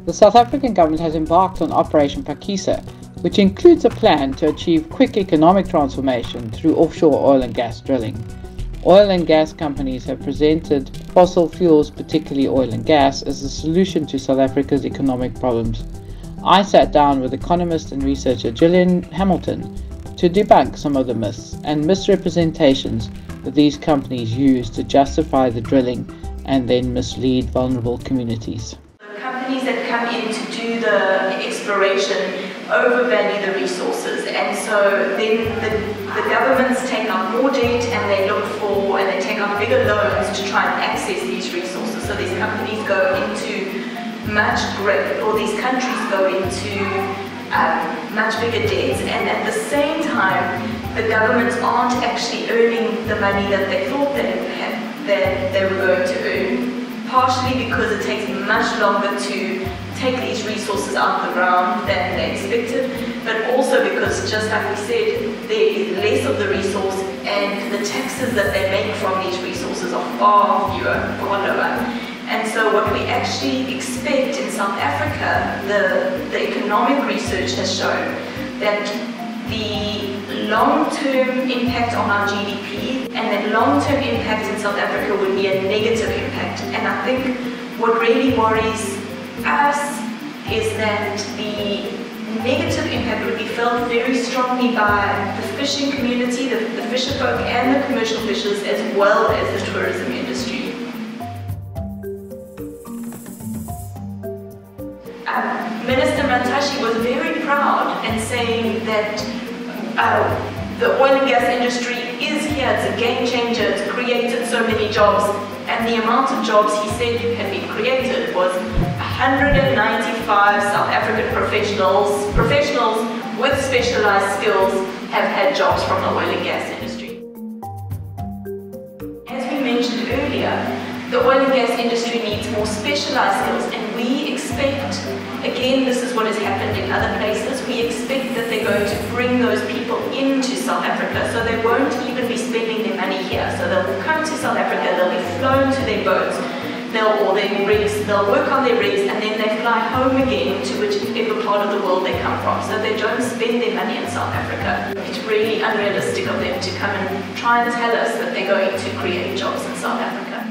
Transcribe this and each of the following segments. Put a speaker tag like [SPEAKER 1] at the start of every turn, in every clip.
[SPEAKER 1] The South African government has embarked on Operation Phakisa, which includes a plan to achieve quick economic transformation through offshore oil and gas drilling. Oil and gas companies have presented fossil fuels, particularly oil and gas, as a solution to South Africa's economic problems. I sat down with economist and researcher Gillian Hamilton to debunk some of the myths and misrepresentations that these companies use to justify the drilling and then mislead vulnerable communities.
[SPEAKER 2] Companies that come in to do the exploration overvalue the resources, and so then the governments take out more debt and they look for and they take out bigger loans to try and access these resources. So these companies go into these countries go into much bigger debts, and at the same time the governments aren't actually earning the money that they thought that they were going to earn, partially because it takes much longer to take these resources out of the ground than they expected, but also because, just like we said, there is less of the resource and the taxes that they make from these resources are far fewer, far lower. And so what we actually expect in South Africa, the economic research has shown that the long-term impact on our GDP and that long-term impact in South Africa would be a negative impact. And I think what really worries us is that the negative impact would be felt very strongly by the fishing community, the fisherfolk and the commercial fishers, as well as the tourism industry. Minister Mantashe was very proud in saying that the oil and gas industry is here, it's a game changer, it's created so many jobs, and the amount of jobs he said can be created was 195 South African professionals with specialized skills have had jobs from the oil and gas industry. As we mentioned earlier, the oil and gas industry needs more specialized skills, and we expect, again, this is what has happened in other places, we expect that they're going to bring those people into South Africa, so they won't even be spending their money here. So they'll come to South Africa, they'll be flown to their boats, or their rigs, they'll work on their rigs, and then they fly home again to whichever part of the world they come from. So they don't spend their money in South Africa. It's really unrealistic of them to come and try and tell us that they're going to create jobs in South Africa.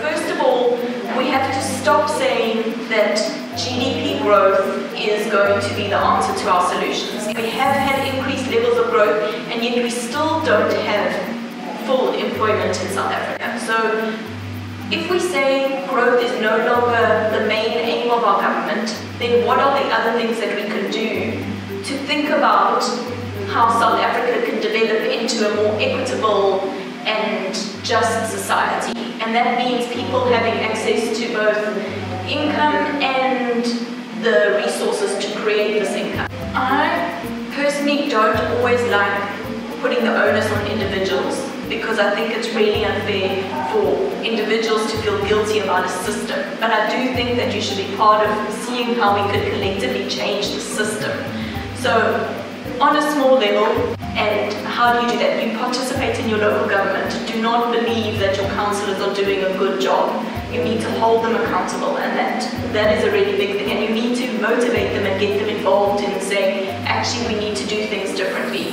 [SPEAKER 2] First of all, we have to stop saying that GDP growth is going to be the answer to our solutions. We have had increased levels of growth, and yet we still don't have full employment in South Africa. So if we say growth is no longer the main aim of our government, then what are the other things that we can do to think about how South Africa can develop into a more equitable and just society? And that means people having access to both income and the resources to create this income. I personally don't always like putting the onus on individuals, because I think it's really unfair for individuals to feel guilty about a system. But I do think that you should be part of seeing how we could collectively change the system. So on a small level, and how do you do that? You participate in your local government. Do not believe that your councillors are doing a good job. You need to hold them accountable, and that is a really big thing. And you need to motivate them and get them involved in saying, actually, we need to do things differently.